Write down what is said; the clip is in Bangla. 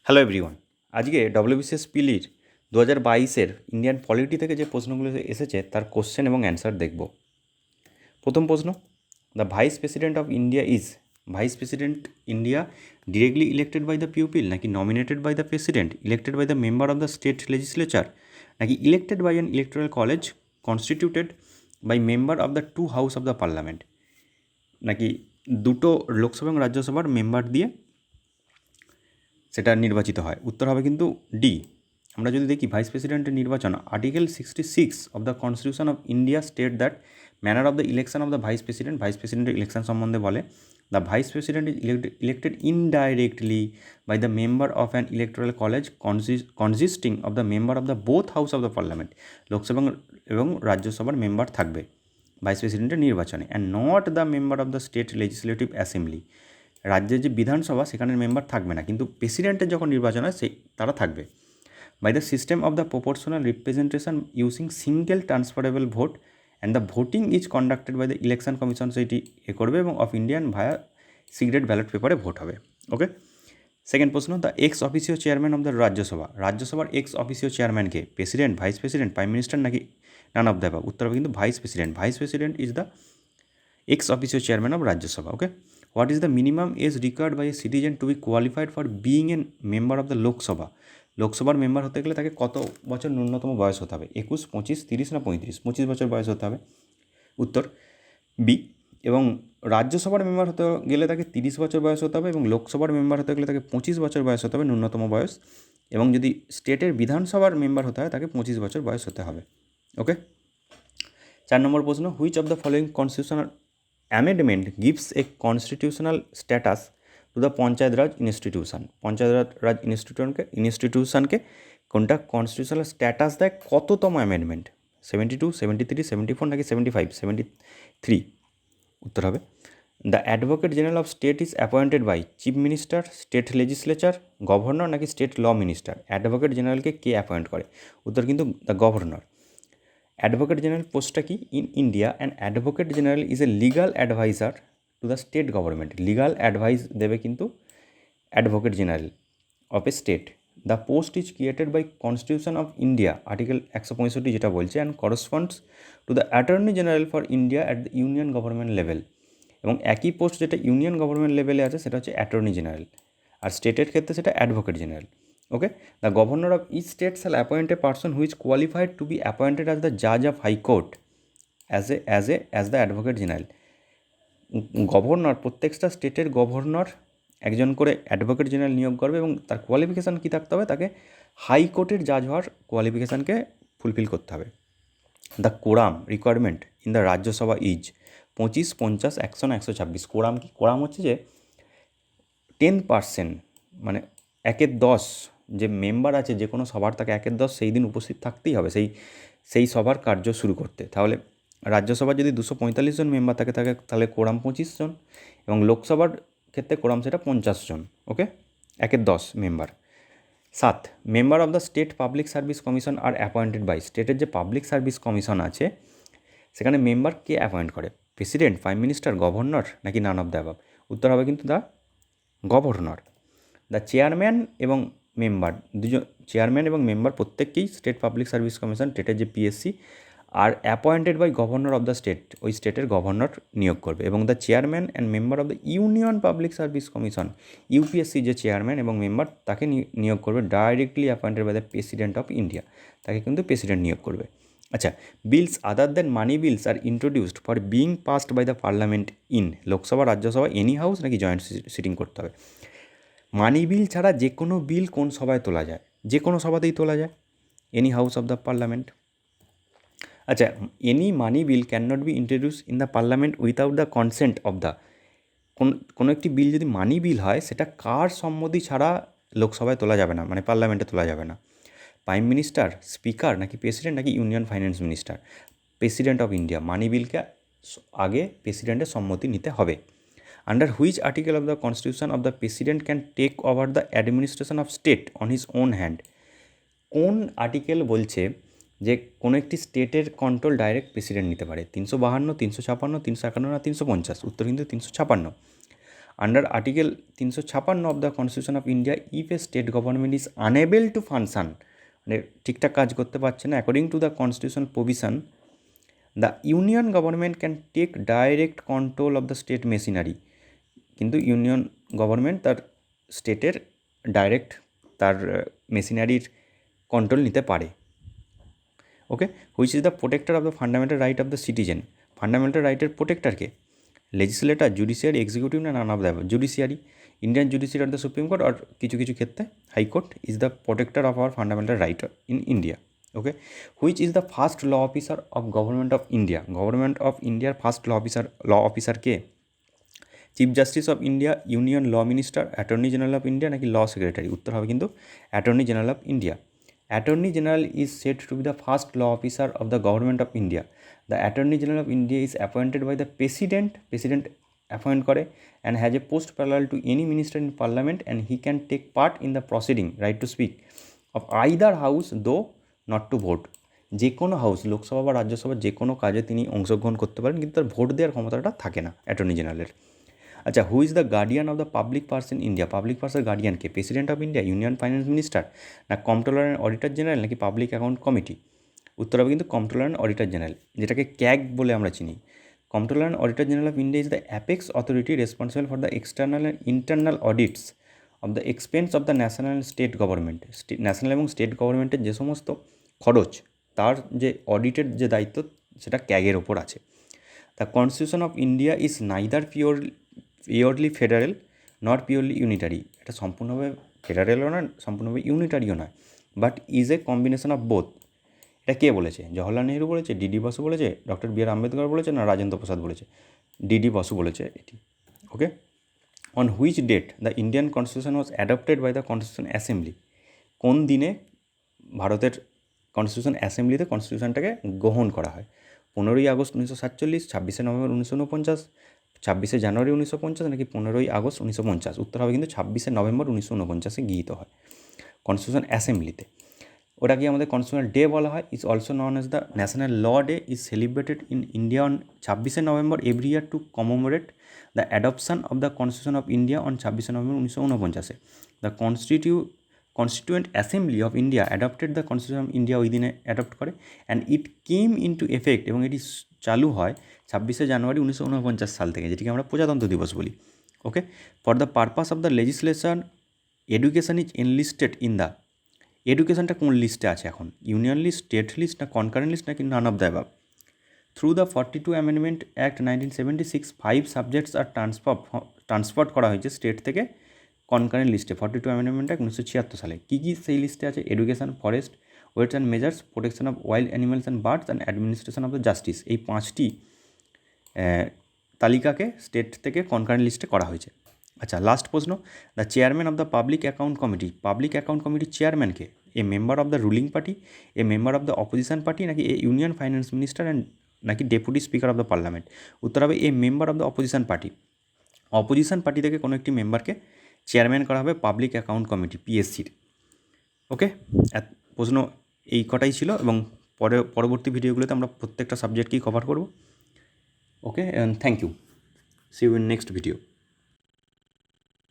Hello everyone. আজকে ডব্লিউবিসিএস পিলির 2022-এর ইন্ডিয়ান পলিটি থেকে যে প্রশ্নগুলো এসেছে তার কোশ্চেন এবং অ্যান্সার দেখব। প্রথম প্রশ্ন, the vice president of India is, vice president India directly elected by the people, নাকি nominated by the president, elected by the member of the state legislature, নাকি elected by an electoral college constituted by member of the two house of the parliament, নাকি দুটো লোকসভা এবং রাজ্যসভার মেম্বার দিয়ে সেটা নির্বাচিত হয়। উত্তর হবে কিন্তু ডি। আমরা যদি দেখি ভাইস প্রেসিডেন্টের নির্বাচন, article 66 of the constitution of India state that manner of the election of the vice প্রেসিডেন্টের ইলেকশন সম্বন্ধে বলে, the vice president is elected indirectly by the member of an electoral college consisting of the member of the both house of the parliament, Lok Sabha এবং রাজ্যসভার মেম্বার থাকবে ভাইস প্রেসিডেন্টের নির্বাচনে, and not the member of the state legislative assembly, রাজ্যের যে বিধানসভা সেখানের মেম্বার থাকবে না, কিন্তু প্রেসিডেন্টের যখন নির্বাচন হয় তারা থাকবে। By the system of the proportional representation using single transferable vote and the voting is conducted by the election commission, সেটি করবে, এবং of Indian via secret ballot পেপারে ভোট হবে। ওকে। সেকেন্ড প্রশ্ন, the ex officio chairman of the রাজ্যসভার এক্স অফিসিও চেয়ারম্যানকে, president, vice president, prime minister, নাকি নান অফ দ্য অ্যাবাভ? উত্তর হবে কিন্তু vice president is the ex officio chairman of Rajya Sabha. Okay. What is the minimum age required by a citizen to be qualified for being a member of the Lok Sabha? লোকসভার মেম্বার হতে গেলে তাকে কত বছর ন্যূনতম বয়স হতে হবে? 21, 25, 30 না 35? 25 বছর বয়স হতে হবে। উত্তর বি। এবং রাজ্যসভার মেম্বার হতে গেলে তাকে 30 বছর বয়স হতে হবে, এবং লোকসভার মেম্বার হতে গেলে তাকে 25 বছর বয়স হতে হবে ন্যূনতম বয়স, এবং যদি স্টেটের বিধানসভার মেম্বার হতে হয় তাকে 25 বছর বয়স হতে হবে। ওকে। 4 নম্বর প্রশ্ন, which of the following constitutional amendment gives a constitutional status to the panchayat raj ইনস্টিটিউশনকে কোনটা কনস্টিটিউশনাল স্ট্যাটাস দেয়? কততম অ্যামেন্ডমেন্ট? 72, 73, 74 নাকি 75? 73 উত্তর হবে। The advocate general of state is appointed by chief minister, state legislature, governor, নাকি স্টেট ল মিনিস্টার? অ্যাডভোকেট জেনারেলকে কে অ্যাপয়েন্ট করে? উত্তর কিন্তু দ্য গভর্নর। অ্যাডভোকেট জেনারেল পোস্টটা কি? In India and advocate general is a legal adviser to the state government. Legal advice দেবে কিন্তু advocate general of a state. The post is created by constitution of India, article 165 যেটা বলছে, and করসপন্ডস to the attorney general for India at the union government level. এবং একই পোস্ট যেটা ইউনিয়ন গভর্নমেন্ট লেভেলে আছে সেটা হচ্ছে অ্যাটর্নি জেনারেল, আর স্টেটের ক্ষেত্রে সেটা advocate general. Okay, the governor of each state shall appoint a person who is qualified to be appointed as the judge of high court as the advocate general. Governor, প্রত্যেকটা স্টেটের গভর্নর একজন করে অ্যাডভোকেট জেনারেল নিয়োগ করবে, এবং তার কোয়ালিফিকেশান কী থাকতে হবে? তাকে হাইকোর্টের জাজ হওয়ার কোয়ালিফিকেশানকে ফুলফিল করতে হবে। The quorum requirement in the Rajya Sabha is 25, 50, 100 না 126? কোরাম কি? কোরাম হচ্ছে যে 10%, মানে 1/10 যে মেম্বার আছে যে কোনো সভার, তাকে 1/10 সেই দিন উপস্থিত থাকতেই হবে সেই সভার কার্য শুরু করতে। তাহলে রাজ্যসভার যদি 245 জন মেম্বার থাকে তাহলে কোরাম 25 জন, এবং লোকসভার ক্ষেত্রে কোরাম সেটা 50 জন। ওকে, 1/10 মেম্বার। 7, member of the state public service commission আর অ্যাপয়েন্টেড বাই, স্টেটের যে পাবলিক সার্ভিস কমিশন আছে সেখানে মেম্বার কে অ্যাপয়েন্ট করে? প্রেসিডেন্ট, প্রাইম মিনিস্টার, গভর্নর, নাকি নান অফ দ্য অ্যাবাভ? উত্তর হবে কিন্তু দ্য গভর্নর। দ্য চেয়ারম্যান এবং মেম্বার, চেয়ারম্যান এবং মেম্বার প্রত্যেককেই স্টেট পাবলিক সার্ভিস কমিশন, স্টেটের যে পিএসসি, আর appointed by governor of the state, ওই স্টেটের গভর্নর নিয়োগ করবে। এবং the chairman and member of the union public service commission, UPSC যে চেয়ারম্যান এবং মেম্বার তাকে নিয়োগ করবে directly appointed by the president of India, তাকে কিন্তু প্রেসিডেন্ট নিয়োগ করবে। আচ্ছা, bills other than money bills are introduced for being passed by the parliament in Lok Sabha, Rajya Sabha, any house, নাকি জয়েন্ট সিটিং করতে হবে? মানি বিল ছাড়া যে কোনো বিল কোন সভায় তোলা যায়? যে কোনো সভাতেই তোলা যায়, any house of the parliament. আচ্ছা, any money bill can not be introduce in the parliament without the consent of the, কোনো একটি বিল যদি মানি বিল হয় সেটা কার সম্মতি ছাড়া লোকসভায় তোলা যাবে না, মানে পার্লামেন্টে তোলা যাবে না? প্রাইম মিনিস্টার, স্পিকার, নাকি প্রেসিডেন্ট, নাকি union finance minister? President of India. Money বিলকে আগে প্রেসিডেন্টের সম্মতি নিতে হবে। Under which article of the constitution of the president can take over the administration of state on his own hand? কোন আর্টিকেল বলছে যে কোনো একটি স্টেটের কন্ট্রোল ডাইরেক্ট প্রেসিডেন্ট নিতে পারে? 352, 356, 351 না 350? উত্তর কিন্তু 356। Under article 356 of the constitution of India, if a state government is unable to function, মানে ঠিকঠাক কাজ করতে পারছে না, according to the constitution provision, the union government can take direct control of the state machinery. কিন্তু ইউনিয়ন গভর্নমেন্ট তার স্টেটের ডাইরেক্ট তার মেশিনারির কন্ট্রোল নিতে পারে। Okay, which is the protector of the fundamental right of the citizen? Fundamental রাইটের প্রোটেক্টরকে? লেজিসলেটর, জুডিশিয়ারি, এক্সিকিউটিভ না none of the above? Judiciary. Indian judiciary of the supreme court আর কিছু কিছু ক্ষেত্রে high court is the protector of our fundamental right in India. Okay, which is the first law officer of government of India? Government of ইন্ডিয়ার ফার্স্ট ল অফিসার কে? Chief justice of India, union law minister, attorney general of India নাকি ল সেক্রেটারি? উত্তর হবে কিন্তু attorney general of India. Attorney general is said to be the first law officer of the government of India. The attorney general of India is appointed by the president appoint করে and has a post parallel to any minister in parliament and he can take part in the proceeding, right to speak of either house though not to vote. যে কোনো হাউস, লোকসভা বা রাজ্যসভার যে কোনো কাজে তিনি অংশগ্রহণ করতে পারেন, কিন্তু তার ভোট দেওয়ার ক্ষমতাটা থাকে না অ্যাটর্নি জেনারেলের। আচ্ছা, who is the guardian of the public purse in India? Public পার্সের গার্ডিয়ানকে? President of India, union finance minister, না কম্পট্রোলার অ্যান্ড অডিটর জেনারেল, নাকি পাবলিক অ্যাকাউন্ট কমিটি? উত্তর হবে কিন্তু কম্পট্রোলার অ্যান্ড অডিটর জেনারেল, যেটাকে ক্যাগ বলে আমরা চিনি। Comptroller and auditor general of India is the apex authority responsible for the external and internal audits of the expense of the national and state government. National এবং স্টেট গভর্নমেন্টের যে সমস্ত খরচ, তার যে অডিটের যে দায়িত্ব, সেটা ক্যাগের ওপর আছে। The constitution of India is neither purely federal not purely unitary. এটা সম্পূর্ণভাবে ফেডারেলও নয়, সম্পূর্ণভাবে ইউনিটারিও নয়, but is a combination of both. এটা কে বলেছে? জওহরলাল নেহরু বলেছে, ডিডি বসু বলেছে, ডক্টর বি আর আম্বেদকর বলেছে, না রাজেন্দ্র প্রসাদ বলেছে? ডিডি বসু বলেছে এটি। Okay, on which date the Indian constitution was adopted by the constitution assembly? কোন দিনে ভারতের কনস্টিটিউশন অ্যাসেম্বলিতে কনস্টিটিউশনটাকে গ্রহণ করা হয়? 15ই আগস্ট 1947, 26শে নভেম্বর 1949, 26শে জানুয়ারি 1950, নাকি 15ই আগস্ট 1950? উত্তর হবে কিন্তু 26শে নভেম্বর 1949 গৃহীত হয় কনস্টিটিউশন অ্যাসেম্বলিতে। ওটাকে আমাদের কনস্টিটিউশনাল ডে বলা হয়। Is also known as the national law day, is celebrated in India on 26শে November every year to commemorate the adoption of the constitution of India on 26শে November 1949। The constituent assembly of India adopted the constitution of India, ওই দিনে অ্যাডপ্ট করে, and it came into effect, এবং এটি চালু হয় 26শে জানুয়ারি 1949 সাল থেকে, যেটিকে আমরা প্রজাতন্ত্র দিবস বলি। Okay, for the purpose of the legislation education is enlisted in the, এডুকেশনটা কোন লিস্টে আছে এখন? ইউনিয়ন লিস্ট, স্টেট লিস্ট, না কনকারেন্ট লিস্ট, নাকি none of the above? Through the 42 amendment act 1976, 5 subjects আর ট্রান্সফার করা হয়েছে স্টেট থেকে কনকারেন্ট লিস্টে। 42 অ্যামেন্ডমেন্ট অ্যাক্ট 1976 সালে। কী কী সেই লিস্টে আছে? Education, forest, weights and measures, protection of wild animals and birds and administration of the justice. এই 5টি তালিকাকে স্টেট থেকে কনকারেন্ট লিস্টে করা হয়েছে। আচ্ছা, লাস্ট প্রশ্ন, the chairman of the public account committee, public account কমিটির চেয়ারম্যানকে? A member of the ruling party, a member of the opposition party, নাকি a union finance minister and নাকি deputy speaker of the parliament? উত্তর হবে a member of the opposition party. Opposition party থেকে কোনো একটি মেম্বারকে চেয়ারম্যান করা হবে পাবলিক অ্যাকাউন্ট কমিটি, পিএসসির। ওকে, প্রশ্ন এই কটাই ছিল, এবং পরবর্তী ভিডিওগুলোতে আমরা প্রত্যেকটা সাবজেক্টকেই কভার করব। Okay, thank you, see you in next video.